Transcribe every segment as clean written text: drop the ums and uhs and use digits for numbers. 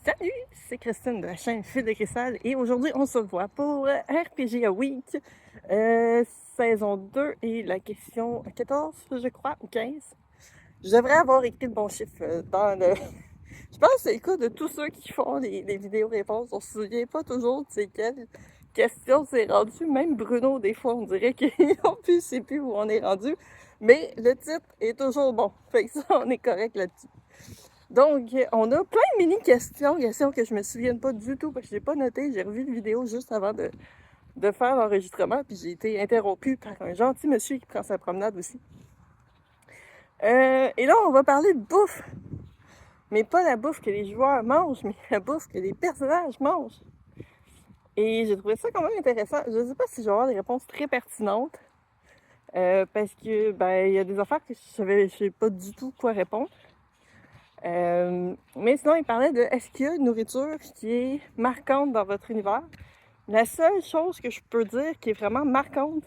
Salut, c'est Christine de la chaîne Fil de Cristal et aujourd'hui on se voit pour RPG A Week, saison 2 et la question 14 je crois, ou 15. Je devrais avoir écrit le bon chiffre dans le... Je pense, écoute, de tous ceux qui font les vidéos-réponses, on se souvient pas toujours de c'est quelle question c'est rendu. Même Bruno, des fois, on dirait qu'il ne sait plus où on est rendu. Mais le titre est toujours bon. Fait que ça, on est correct là-dessus. Donc, on a plein de mini-questions que je me souvienne pas du tout parce que je n'ai pas noté. J'ai revu la vidéo juste avant de faire l'enregistrement, puis j'ai été interrompue par un gentil monsieur qui prend sa promenade aussi. Et là, on va parler de bouffe. Mais pas la bouffe que les joueurs mangent, mais la bouffe que les personnages mangent. Et j'ai trouvé ça quand même intéressant. Je ne sais pas si je vais avoir des réponses très pertinentes. Parce que, il y a des affaires que je sais pas du tout quoi répondre. Mais sinon, il parlait de est-ce qu'il y a une nourriture qui est marquante dans votre univers? La seule chose que je peux dire qui est vraiment marquante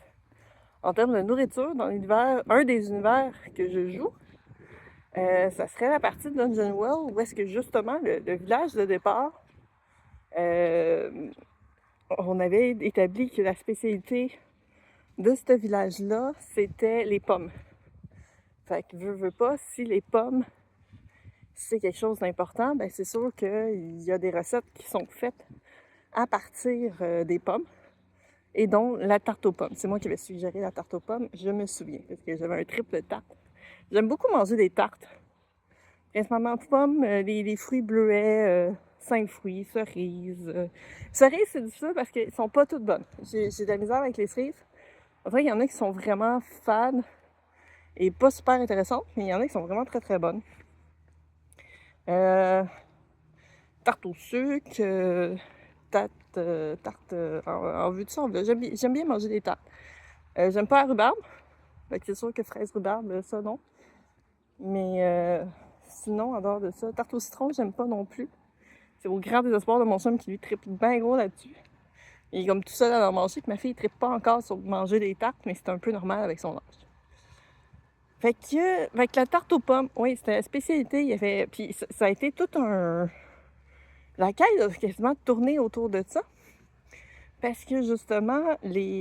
en termes de nourriture dans l'univers, un des univers que je joue, ça serait la partie de Dungeon World où est-ce que justement le village de départ, on avait établi que la spécialité de ce village-là, c'était les pommes. Fait que veux pas, si les pommes c'est quelque chose d'important, c'est sûr qu'il y a des recettes qui sont faites à partir des pommes, et dont la tarte aux pommes. C'est moi qui avais suggéré la tarte aux pommes, je me souviens, parce que j'avais un triple tarte. J'aime beaucoup manger des tartes, principalement pommes, les fruits bleuets, 5 fruits, cerises. Cerises, c'est difficile parce qu'elles sont pas toutes bonnes. J'ai de la misère avec les cerises. En vrai, il y en a qui sont vraiment fades et pas super intéressantes, mais il y en a qui sont vraiment très très bonnes. Tarte au sucre, tarte en vue de semble. J'aime bien manger des tartes. J'aime pas la rhubarbe. Fait que c'est sûr que fraise rhubarbe, ça non. Mais sinon, en dehors de ça, tarte au citron, j'aime pas non plus. C'est au grand désespoir de mon chum qui lui tripe bien gros là-dessus. Il est comme tout seul à en manger, que ma fille tripe pas encore sur manger des tartes, mais c'est un peu normal avec son âge. Fait que la tarte aux pommes, oui, c'était la spécialité. Il y avait. Puis ça a été tout un. La quête a quasiment tourné autour de ça. Parce que justement, il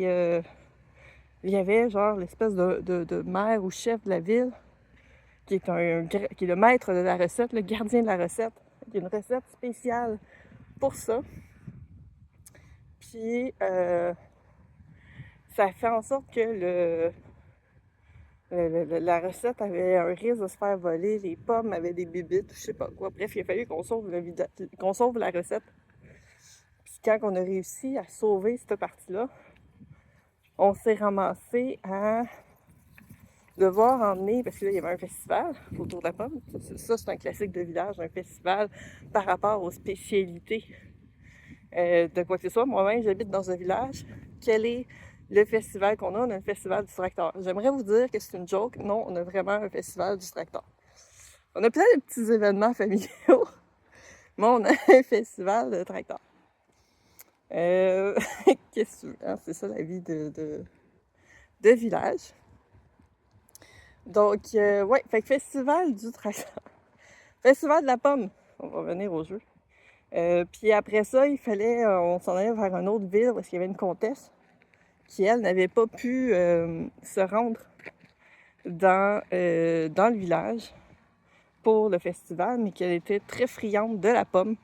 y avait genre l'espèce de maire ou chef de la ville qui est le maître de la recette, le gardien de la recette. Il y a une recette spéciale pour ça. Puis ça fait en sorte que la recette avait un risque de se faire voler, les pommes avaient des bibites, je sais pas quoi. Bref, il a fallu qu'on sauve la recette. Puis quand on a réussi à sauver cette partie-là, on s'est ramassé à devoir emmener, parce que là, il y avait un festival autour de la pomme. Ça, c'est un classique de village, un festival par rapport aux spécialités de quoi que ce soit. Moi-même, j'habite dans un village. Quel est le festival qu'on a? On a un festival du tracteur. J'aimerais vous dire que c'est une joke. Non, on a vraiment un festival du tracteur. On a plein de petits événements familiaux, mais on a un festival de tracteur. Qu'est-ce que tu veux? Hein? C'est ça la vie de village. Donc, ouais, fait que festival du tracteur. Festival de la pomme. On va revenir au jeu. Puis après ça, il fallait, on s'en allait vers une autre ville parce qu'il y avait une comtesse qui, elle, n'avait pas pu se rendre dans le village pour le festival, mais qu'elle était très friande de la pomme.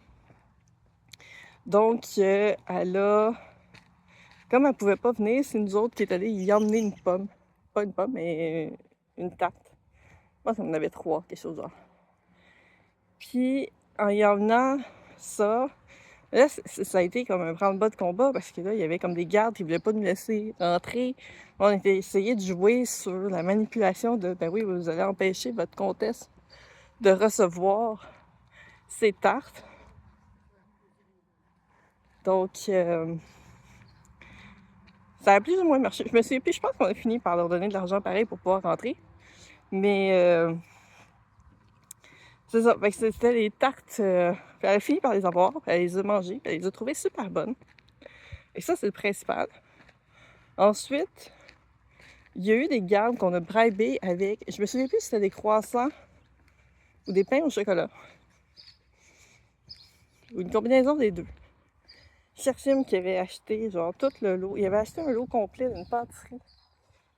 Donc, elle a... Comme elle pouvait pas venir, c'est nous autres qui est allés y emmener une pomme. Pas une pomme, mais une tarte. Moi, ça en avait 3, quelque chose genre. Puis, en y emmenant ça, là, ça a été comme un branle-bas de combat parce que là, il y avait comme des gardes qui voulaient pas nous laisser entrer. On était essayé de jouer sur la manipulation de, oui, vous allez empêcher votre comtesse de recevoir ses tartes. Donc, ça a plus ou moins marché. Je me souviens plus, je pense qu'on a fini par leur donner de l'argent pareil pour pouvoir rentrer. Mais c'est ça, c'était les tartes. Elle a fini par les avoir, elle les a mangées, elle les a trouvées super bonnes. Et ça, c'est le principal. Ensuite, il y a eu des gardes qu'on a bribés avec, je me souviens plus si c'était des croissants ou des pains au chocolat. ou une combinaison des deux. Cherchim qui avait acheté genre tout le lot. Il avait acheté un lot complet d'une pâtisserie.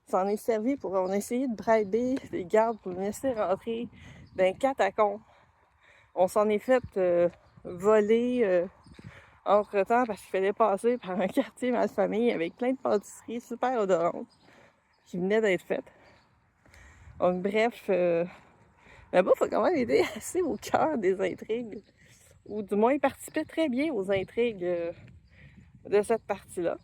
Ça en est servi pour... On a essayé de briber les gardes pour nous laisser rentrer d'un catacombe. On s'en est fait voler entre-temps parce qu'il fallait passer par un quartier malfamé avec plein de pâtisseries super odorantes qui venaient d'être faites. Donc bref, là-bas, il faut quand même aider assez au cœur des intrigues. Ou du moins, il participait très bien aux intrigues de cette partie-là.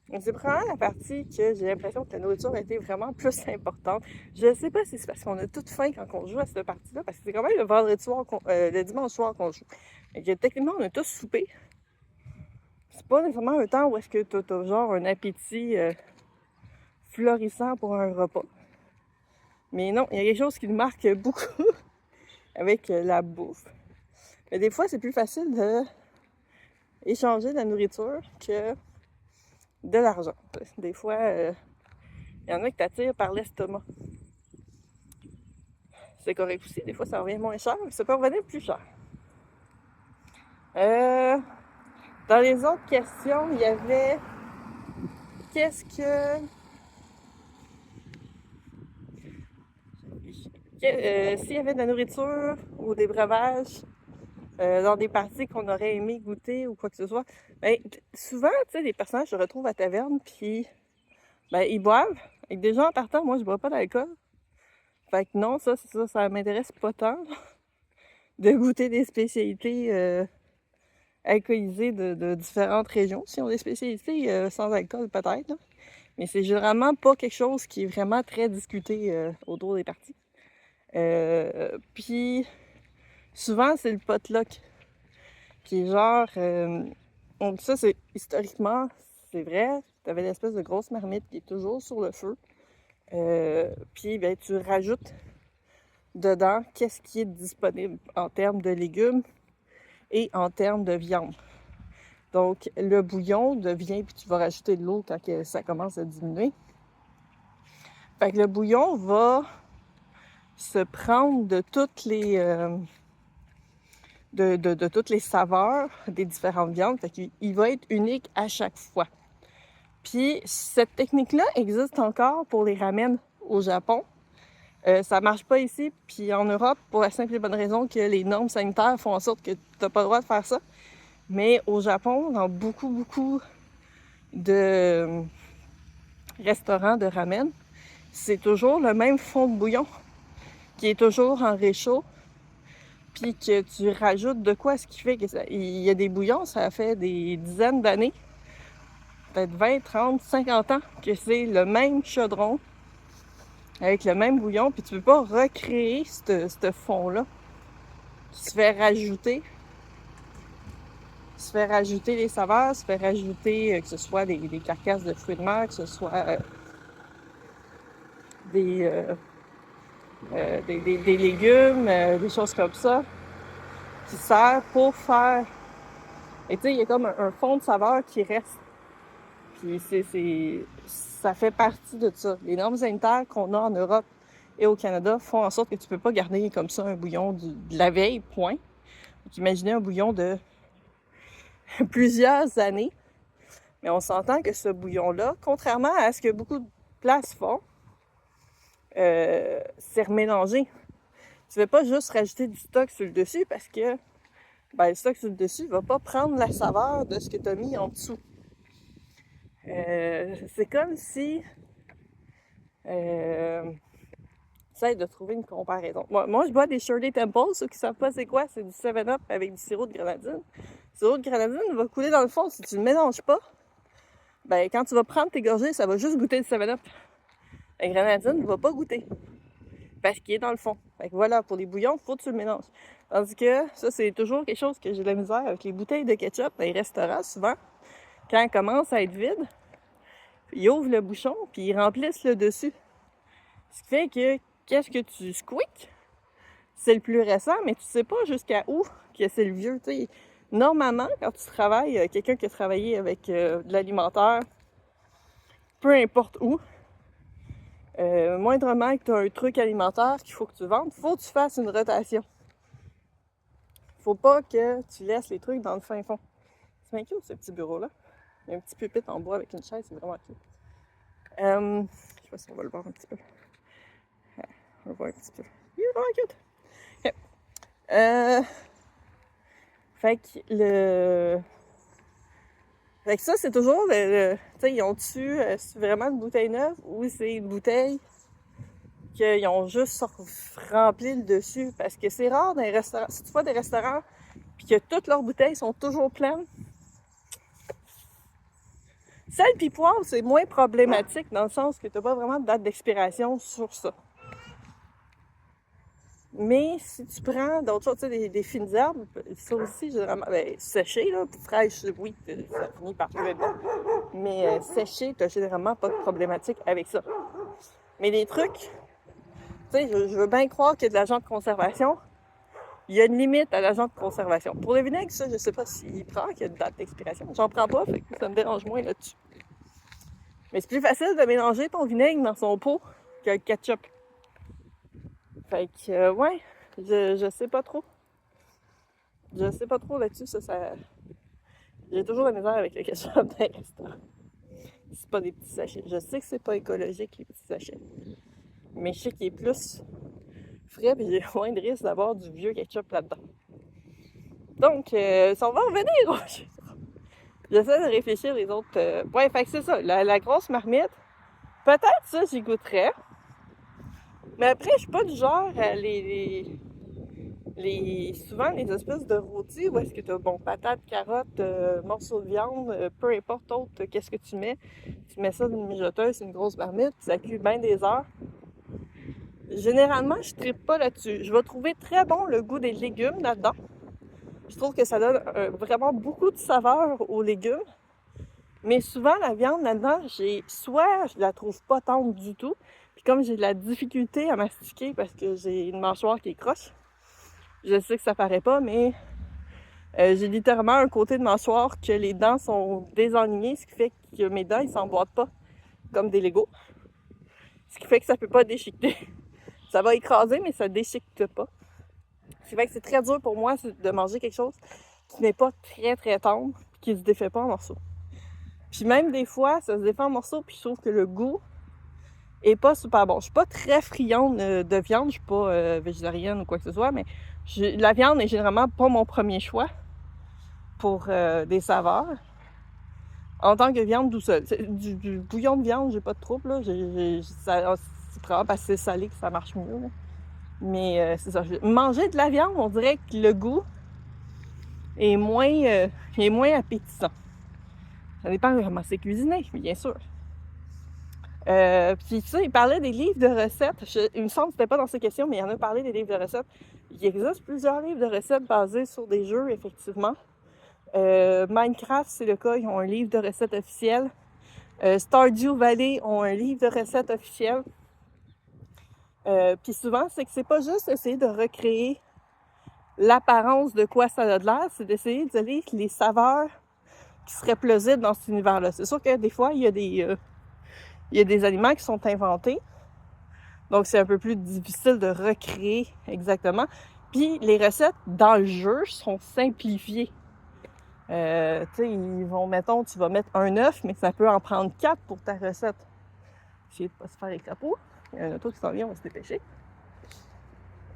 Donc, c'est probablement la partie que j'ai l'impression que la nourriture a été vraiment plus importante. Je sais pas si c'est parce qu'on a toute faim quand on joue à cette partie-là, parce que c'est quand même le vendredi soir, le dimanche soir qu'on joue. Et que techniquement, on a tous soupé. C'est pas nécessairement un temps où est-ce que t'as genre un appétit florissant pour un repas. Mais non, il y a quelque chose qui nous marque beaucoup avec la bouffe. Mais des fois, c'est plus facile de échanger de la nourriture que de l'argent. Des fois, il y en a qui t'attirent par l'estomac. C'est correct aussi, des fois ça revient moins cher, mais ça peut revenir plus cher. Dans les autres questions, il y avait s'il y avait de la nourriture ou des breuvages dans des parties qu'on aurait aimé goûter ou quoi que ce soit. Ben, souvent, tu sais, les personnages se retrouvent à taverne, puis ben, ils boivent. Et déjà en partant, moi, je bois pas d'alcool. Fait que non, ça m'intéresse pas tant de goûter des spécialités alcoolisées de différentes régions. Si on a des spécialités sans alcool, peut-être, là. Mais c'est généralement pas quelque chose qui est vraiment très discuté autour des parties. Puis souvent, c'est le potluck qui est genre... donc ça, c'est historiquement, c'est vrai. T'avais l'espèce de grosse marmite qui est toujours sur le feu. Puis ben, tu rajoutes dedans qu'est-ce qui est disponible en termes de légumes et en termes de viande. Donc, le bouillon devient, puis tu vas rajouter de l'eau quand ça commence à diminuer. Fait que le bouillon va se prendre de toutes les de toutes les saveurs des différentes viandes. Fait qu'il va être unique à chaque fois. Puis, cette technique-là existe encore pour les ramen au Japon. Ça marche pas ici, puis en Europe, pour la simple et bonne raison que les normes sanitaires font en sorte que t'as pas le droit de faire ça. Mais au Japon, dans beaucoup de restaurants de ramen, c'est toujours le même fond de bouillon qui est toujours en réchaud, puis que tu rajoutes de quoi, ce qui fait que il y a des bouillons, ça fait des dizaines d'années, peut-être 20, 30, 50 ans, que c'est le même chaudron avec le même bouillon, puis tu peux pas recréer ce fond-là qui se fait rajouter. Se fait rajouter les saveurs, se fait rajouter que ce soit des carcasses de fruits de mer, que ce soit des légumes, des choses comme ça, qui servent pour faire... Et tu sais, il y a comme un fond de saveur qui reste. Puis ça fait partie de ça. Les normes sanitaires qu'on a en Europe et au Canada font en sorte que tu peux pas garder comme ça un bouillon de la veille, point. Donc, imaginez un bouillon de plusieurs années. Mais on s'entend que ce bouillon-là, contrairement à ce que beaucoup de places font, c'est remélangé. Tu ne veux pas juste rajouter du stock sur le dessus parce que le stock sur le dessus ne va pas prendre la saveur de ce que tu as mis en dessous. C'est comme si... j'essaie de trouver une comparaison. Moi, je bois des Shirley Temple. Ceux qui ne savent pas c'est quoi, c'est du 7-Up avec du sirop de grenadine. Le sirop de grenadine va couler dans le fond si tu ne le mélanges pas. Ben, quand tu vas prendre tes gorgées, ça va juste goûter le 7-Up. La grenadine ne va pas goûter. Parce qu'il est dans le fond. Fait que voilà, pour les bouillons, il faut que tu le mélanges. Tandis que ça, c'est toujours quelque chose que j'ai de la misère avec les bouteilles de ketchup dans les restaurants, souvent. Quand elles commencent à être vides, ils ouvrent le bouchon, puis ils remplissent le dessus. Ce qui fait que, qu'est-ce que tu squeaks? C'est le plus récent, mais tu sais pas jusqu'à où que c'est le vieux. T'sais. Normalement, quand tu travailles, quelqu'un qui a travaillé avec de l'alimentaire, peu importe où, moindrement que tu as un truc alimentaire qu'il faut que tu vendes, faut que tu fasses une rotation. Faut pas que tu laisses les trucs dans le fin fond. C'est bien cute, ce petit bureau-là. Il y a un petit pupitre en bois avec une chaise, c'est vraiment cute. Je sais pas si on va le voir un petit peu. On va le voir un petit peu. Il est vraiment cute. Okay. Fait que ça, c'est toujours tu sais, ils ont-tu vraiment une bouteille neuve ou c'est une bouteille qu'ils ont juste rempli le dessus? Parce que c'est rare dans les restaurants. Si tu vas des restaurants puis que toutes leurs bouteilles sont toujours pleines, sel pis poivre, c'est moins problématique dans le sens que t'as pas vraiment de date d'expiration sur ça. Mais si tu prends d'autres choses, tu sais, des fines herbes, ça aussi, généralement, séchées, là, fraîches, oui, ça finit par trouver bon. Mais séchées, t'as généralement pas de problématique avec ça. Mais des trucs, tu sais, je veux bien croire qu'il y a de l'agent de conservation. Il y a une limite à l'agent de conservation. Pour le vinaigre, ça, je sais pas s'il prend, qu'il y a une date d'expiration. J'en prends pas, fait que ça me dérange moins là-dessus. Mais c'est plus facile de mélanger ton vinaigre dans son pot que le ketchup. Fait que, ouais, je sais pas trop. Je sais pas trop là-dessus, ça... J'ai toujours la misère avec le ketchup dans les restaurants. C'est pas des petits sachets. Je sais que c'est pas écologique, les petits sachets. Mais je sais qu'il est plus frais et j'ai moins de risque d'avoir du vieux ketchup là-dedans. Donc, ça on va revenir. J'essaie de réfléchir les autres... Ouais, fait que c'est ça. La grosse marmite, peut-être ça, j'y goûterais. Mais après, je suis pas du genre à souvent les espèces de rôtis où est-ce que tu as patates, carottes, morceaux de viande, peu importe autre, qu'est-ce que tu mets ça dans une mijoteuse, une grosse marmite, puis ça cuit bien des heures. Généralement, je trippe pas là-dessus. Je vais trouver très bon le goût des légumes là-dedans. Je trouve que ça donne vraiment beaucoup de saveur aux légumes. Mais souvent, la viande là-dedans, soit je la trouve pas tendre du tout, puis comme j'ai de la difficulté à mastiquer parce que j'ai une mâchoire qui est croche, je sais que ça paraît pas, mais j'ai littéralement un côté de mâchoire que les dents sont désalignées, ce qui fait que mes dents, ils s'emboîtent pas comme des Legos. Ce qui fait que ça peut pas déchiqueter. Ça va écraser, mais ça déchiquete pas. Ce qui fait que c'est très dur pour moi de manger quelque chose qui n'est pas très très tendre, qui se défait pas en morceaux. Puis même des fois, ça se défait en morceaux, puis je trouve que le goût est pas super bon. Je suis pas très friande de viande, je suis pas végétarienne ou quoi que ce soit, mais la viande est généralement pas mon premier choix pour des saveurs. En tant que viande tout seul. Du bouillon de viande, j'ai pas de trouble, là. C'est probablement parce que c'est salé que ça marche mieux, là. Mais c'est ça. Manger de la viande, on dirait que le goût est moins appétissant. Ça dépend comment c'est cuisiné, bien sûr. Puis ça, il parlait des livres de recettes. Il me semble que c'était pas dans ces questions, mais il y en a parlé des livres de recettes. Il existe plusieurs livres de recettes basés sur des jeux, effectivement. Minecraft, c'est le cas, ils ont un livre de recettes officiel. Stardew Valley ont un livre de recettes officiel. Puis souvent, c'est que c'est pas juste essayer de recréer l'apparence de quoi ça a de l'air, c'est d'essayer de lire les saveurs qui seraient plausibles dans cet univers-là. C'est sûr que des fois, il y a des aliments qui sont inventés. Donc, c'est un peu plus difficile de recréer exactement. Puis, les recettes dans le jeu sont simplifiées. Tu sais, mettons, tu vas mettre un œuf, mais ça peut en prendre 4 pour ta recette. Essayez de pas se faire les crapauds. Il y a un auto qui s'en vient, on va se dépêcher.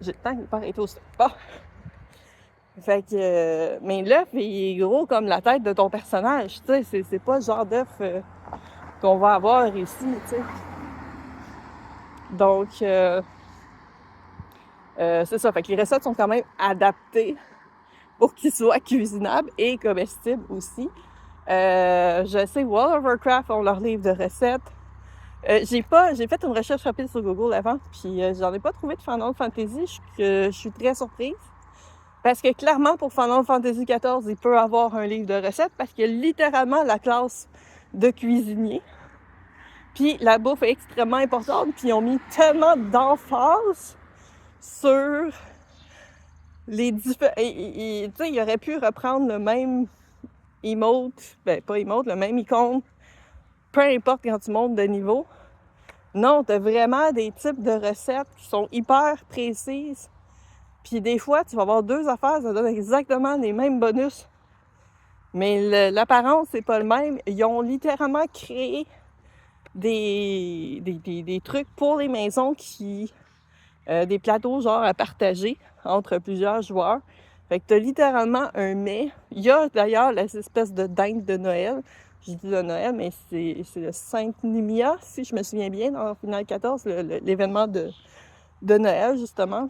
J'ai le temps qu'il part être au stop. Bon. Fait que... mais l'œuf, il est gros comme la tête de ton personnage, tu sais. C'est pas le genre d'œuf qu'on va avoir ici, tu sais. Donc, c'est ça. Fait que les recettes sont quand même adaptées pour qu'ils soient cuisinables et comestibles aussi. Je sais, World of Warcraft ont leur livre de recettes. J'ai fait une recherche rapide sur Google avant, puis j'en ai pas trouvé de Final Fantasy. Je suis très surprise. Parce que clairement, pour Final Fantasy XIV, il peut avoir un livre de recettes parce qu'il y a littéralement la classe de cuisinier. Puis la bouffe est extrêmement importante, puis ils ont mis tellement d'emphase sur les différents... Tu sais, il aurait pu reprendre le même emote, pas emote, le même icône, peu importe quand tu montes de niveau. Non, t'as vraiment des types de recettes qui sont hyper précises, Puis des fois, tu vas avoir 2 affaires, ça donne exactement les mêmes bonus. Mais l'apparence, c'est pas le même. Ils ont littéralement créé des trucs pour les maisons des plateaux genre à partager entre plusieurs joueurs. Fait que t'as littéralement un mets. Il y a d'ailleurs l'espèce de dinde de Noël. J'ai dit de Noël, mais c'est le Sainte Nimia, si je me souviens bien, dans Final 14, l'événement de Noël, justement.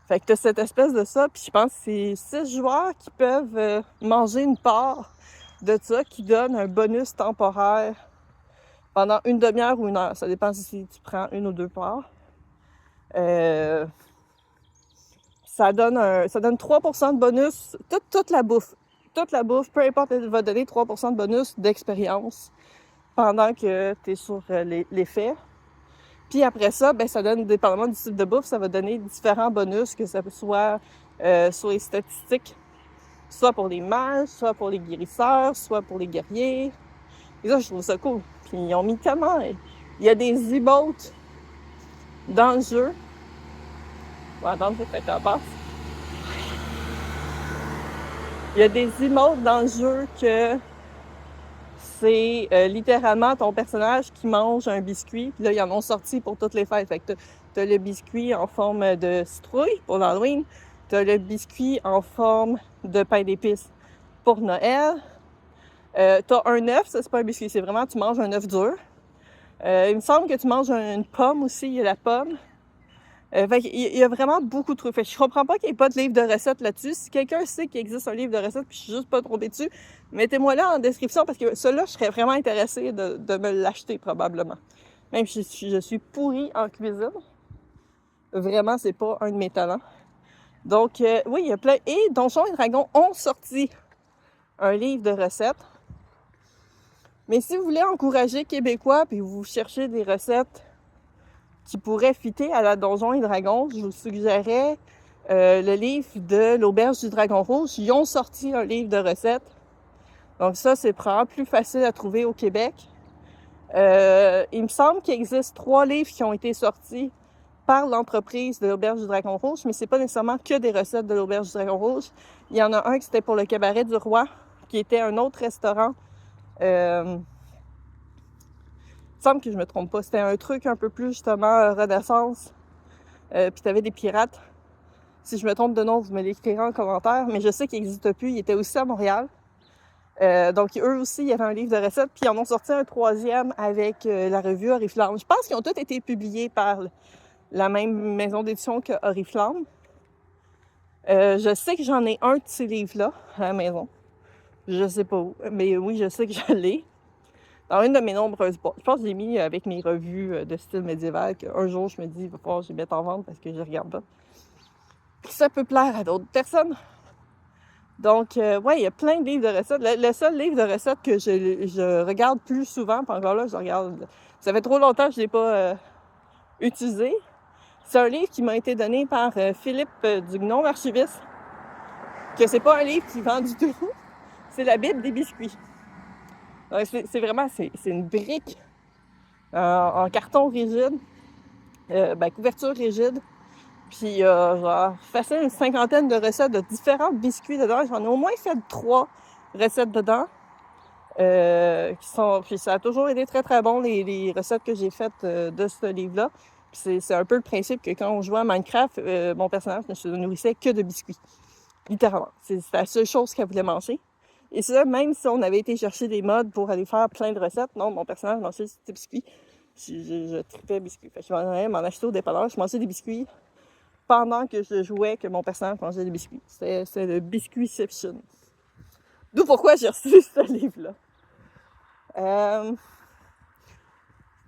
Fait que t'as cette espèce de ça, puis je pense que c'est 6 joueurs qui peuvent manger une part de ça, qui donne un bonus temporaire pendant une demi-heure ou 1 heure. Ça dépend si tu prends 1 ou 2 parts. Ça donne 3% de bonus, toute la bouffe. Toute la bouffe, peu importe, elle va donner 3% de bonus d'expérience pendant que tu es sur l'effet. Puis après ça, ben ça donne, dépendamment du type de bouffe, ça va donner différents bonus, que ça soit sur les statistiques, soit pour les mages, soit pour les guérisseurs, soit pour les guerriers. Et ça, je trouve ça cool. Puis ils ont mis tellement... Il y a des emotes dans le jeu. On va attendre que ça passe. Il y a des emotes dans le jeu que c'est littéralement ton personnage qui mange un biscuit. Puis là, ils en ont sorti pour toutes les fêtes. Fait que t'as le biscuit en forme de citrouille pour l'Halloween. T'as le biscuit en forme de pain d'épices pour Noël. T'as un œuf, ça c'est pas un biscuit, c'est vraiment tu manges un œuf dur. Il me semble que tu manges une pomme aussi, il y a la pomme. Fait qu'il y a vraiment beaucoup de trucs. Fait que je comprends pas qu'il n'y ait pas de livre de recettes là-dessus. Si quelqu'un sait qu'il existe un livre de recettes puis je suis juste pas tombée dessus, mettez-moi là en description parce que celui-là, je serais vraiment intéressée de me l'acheter probablement. Même si je suis pourrie en cuisine. Vraiment, c'est pas un de mes talents. Donc, oui, il y a plein. Et Donjons et Dragons ont sorti un livre de recettes. Mais si vous voulez encourager Québécois puis vous cherchez des recettes qui pourrait fitter à la Donjons et Dragons, je vous suggérerais le livre de l'Auberge du Dragon Rouge. Ils ont sorti un livre de recettes. Donc ça, c'est probablement plus facile à trouver au Québec. Il me semble qu'il existe 3 livres qui ont été sortis par l'entreprise de l'Auberge du Dragon Rouge, mais c'est pas nécessairement que des recettes de l'Auberge du Dragon Rouge. Il y en a un qui c'était pour le Cabaret du Roi, qui était un autre restaurant. Il me semble que je me trompe pas. C'était un truc un peu plus, justement, Renaissance. Puis t'avais des pirates. Si je me trompe de nom, vous me l'écrirez en commentaire. Mais je sais qu'il n'existe plus. Il était aussi à Montréal. Donc, eux aussi, il y avait un livre de recettes. Puis ils en ont sorti un 3e avec la revue Oriflamme. Je pense qu'ils ont tous été publiés par la même maison d'édition que Oriflamme. Je sais que j'en ai un de ces livres-là à la maison. Je sais pas où. Mais oui, je sais que je l'ai. Dans une de mes nombreuses boîtes. Je pense que j'ai mis avec mes revues de style médiéval qu'un jour, je me dis, il va falloir que je les mette en vente parce que je regarde pas. Puis ça peut plaire à d'autres personnes. Donc, ouais, il y a plein de livres de recettes. Le seul livre de recettes que je regarde plus souvent, puis encore là, je regarde... Ça fait trop longtemps que je ne l'ai pas utilisé. C'est un livre qui m'a été donné par Philippe Dugnon, archiviste. Que c'est pas un livre qui vend du tout. C'est la Bible des biscuits. C'est vraiment, c'est une brique en carton rigide, couverture rigide, puis genre facile une 50aine de recettes de différents biscuits dedans. J'en ai au moins fait 3 recettes dedans, puis ça a toujours été très très bon les recettes que j'ai faites de ce livre-là. Puis c'est un peu le principe que quand on jouait à Minecraft, mon personnage ne se nourrissait que de biscuits, littéralement. C'est la seule chose qu'elle voulait manger. Et ça, même si on avait été chercher des modes pour aller faire plein de recettes, non, mon personnage mangeait des biscuits. Je tripais biscuits. Fait que je m'en achetais au dépanneur, je mangeais des biscuits pendant que je jouais, que mon personnage mangeait des biscuits. C'est le Biscuitception. D'où pourquoi j'ai reçu ce livre-là.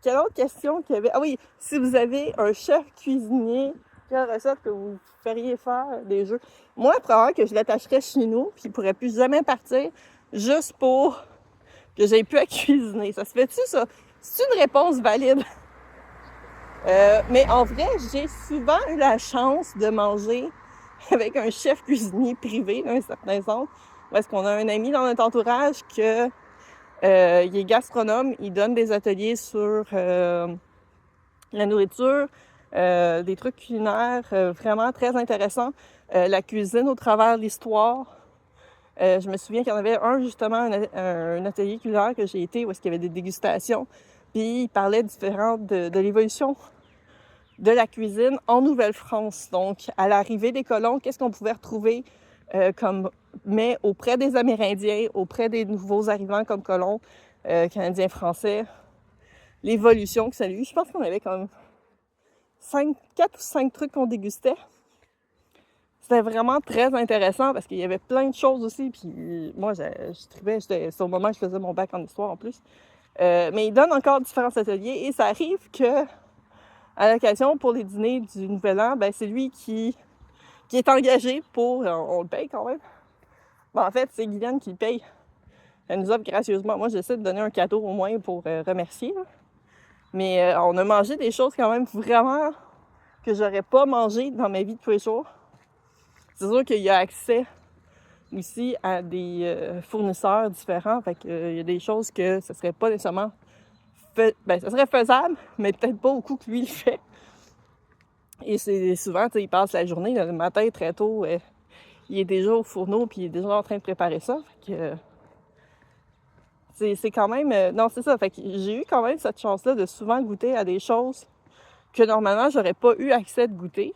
Quelle autre question qu'il y avait? Ah oui, si vous avez un chef cuisinier, quelle recette que vous feriez faire des jeux? Moi, probablement que je l'attacherais chez nous, puis il pourrait plus jamais partir, juste pour que j'aie plus à cuisiner. Ça se fait-tu, ça? C'est une réponse valide. Mais en vrai, j'ai souvent eu la chance de manger avec un chef cuisinier privé, d'un certain sens. Parce qu'on a un ami dans notre entourage que il est gastronome, il donne des ateliers sur la nourriture, des trucs culinaires vraiment très intéressants. La cuisine au travers de l'histoire. Je me souviens qu'il y en avait justement, un atelier culinaire que j'ai été où est-ce qu'il y avait des dégustations. Puis il parlait de l'évolution de la cuisine en Nouvelle-France. Donc, à l'arrivée des colons, qu'est-ce qu'on pouvait retrouver mais auprès des Amérindiens, auprès des nouveaux arrivants comme colons, Canadiens, Français, l'évolution que ça a eu. Je pense qu'on avait comme 4 ou 5 trucs qu'on dégustait. C'était vraiment très intéressant parce qu'il y avait plein de choses aussi. Puis moi, je tripais, c'était au moment où je faisais mon bac en histoire en plus. Mais il donne encore différents ateliers et ça arrive que, à l'occasion, pour les dîners du Nouvel An, ben c'est lui qui est engagé pour... On le paye quand même. Bon, en fait, c'est Guylaine qui le paye. Elle nous offre gracieusement. Moi, j'essaie de donner un cadeau au moins pour remercier. Là. Mais on a mangé des choses quand même vraiment que j'aurais pas mangé dans ma vie de tous les jours. C'est sûr qu'il y a accès aussi à des fournisseurs différents. Fait qu'il y a des choses que ce serait pas nécessairement... ça serait faisable, mais peut-être pas au coup que lui le fait. Et c'est souvent, tu sais, il passe la journée, le matin, très tôt, il est déjà au fourneau, puis il est déjà en train de préparer ça. Fait que c'est quand même... non, c'est ça. Fait que j'ai eu quand même cette chance-là de souvent goûter à des choses que normalement, j'aurais pas eu accès de goûter.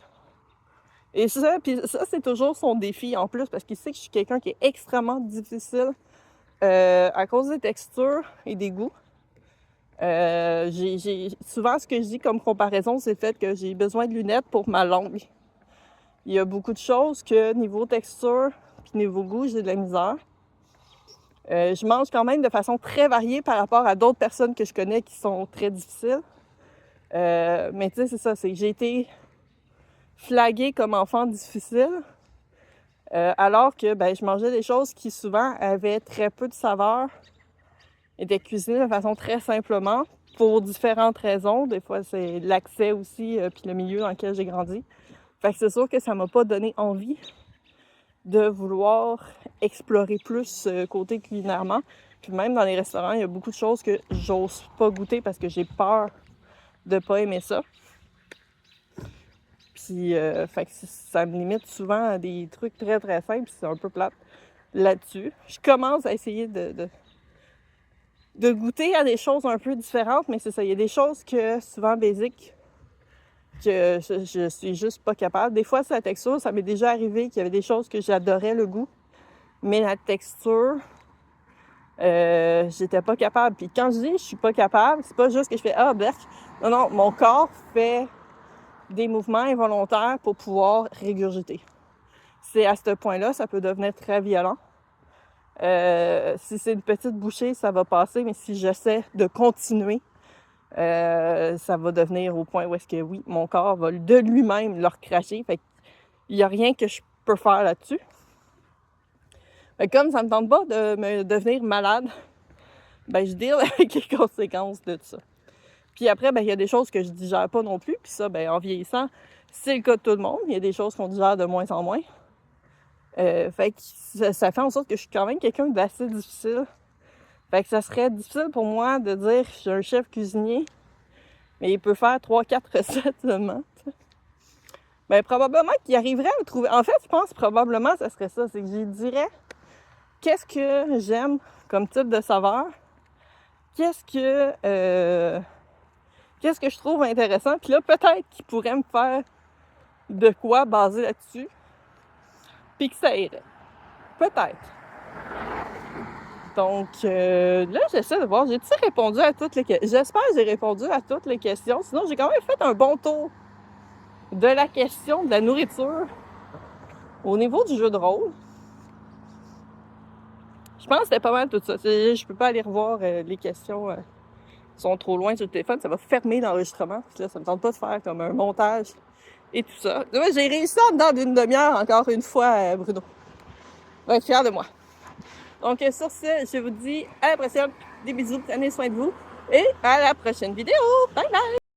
Et ça, puis ça, c'est toujours son défi en plus, parce qu'il sait que je suis quelqu'un qui est extrêmement difficile à cause des textures et des goûts. Souvent, ce que je dis comme comparaison, c'est le fait que j'ai besoin de lunettes pour ma langue. Il y a beaucoup de choses que niveau texture puis niveau goût, j'ai de la misère. Je mange quand même de façon très variée par rapport à d'autres personnes que je connais qui sont très difficiles. Mais tu sais, c'est ça, c'est que j'ai été flaguée comme enfant difficile, alors que je mangeais des choses qui souvent avaient très peu de saveur, étaient cuisinées de façon très simplement pour différentes raisons. Des fois, c'est l'accès aussi, puis le milieu dans lequel j'ai grandi. Fait que c'est sûr que ça m'a pas donné envie de vouloir explorer plus côté culinairement. Puis même dans les restaurants, il y a beaucoup de choses que j'ose pas goûter parce que j'ai peur de pas aimer ça. Puis, fait que ça me limite souvent à des trucs très très simples, c'est un peu plate là-dessus. Je commence à essayer de goûter à des choses un peu différentes, mais c'est ça, il y a des choses que souvent basiques que je suis juste pas capable. Des fois, c'est la texture, ça m'est déjà arrivé qu'il y avait des choses que j'adorais le goût, mais la texture, j'étais pas capable. Puis quand je dis je suis pas capable, c'est pas juste que je fais « Ah, berk ». Non, mon corps fait des mouvements involontaires pour pouvoir régurgiter. C'est à ce point-là, ça peut devenir très violent. Si c'est une petite bouchée, ça va passer, mais si j'essaie de continuer, ça va devenir au point où est-ce que, oui, mon corps va de lui-même le recracher. Fait qu'il n'y a rien que je peux faire là-dessus. Fait que comme ça me tente pas de me devenir malade, je deal avec les conséquences de tout ça. Puis après, il y a des choses que je digère pas non plus. Puis ça, en vieillissant, c'est le cas de tout le monde. Il y a des choses qu'on digère de moins en moins. Fait que ça fait en sorte que je suis quand même quelqu'un d'assez difficile. Fait que ça serait difficile pour moi de dire que je suis un chef cuisinier, mais il peut faire 3-4 recettes seulement. Probablement qu'il arriverait à me trouver... En fait, je pense probablement ça serait ça. C'est que je dirais qu'est-ce que j'aime comme type de saveur, qu'est-ce que je trouve intéressant. Puis là, peut-être qu'il pourrait me faire de quoi basé là-dessus, puis que ça irait. Peut-être. Donc, là, j'essaie de voir. J'ai-tu répondu à toutes les questions? J'espère que j'ai répondu à toutes les questions. Sinon, j'ai quand même fait un bon tour de la question de la nourriture au niveau du jeu de rôle. Je pense que c'était pas mal tout ça. Je peux pas aller revoir les questions. Sont trop loin sur le téléphone. Ça va fermer l'enregistrement. Là, ça me tente pas de faire comme un montage et tout ça. J'ai réussi en dedans d'une demi-heure, encore une fois, Bruno. Je vais être fière de moi. Donc, sur ce, je vous dis à la prochaine. Des bisous, prenez soin de vous. Et à la prochaine vidéo. Bye bye!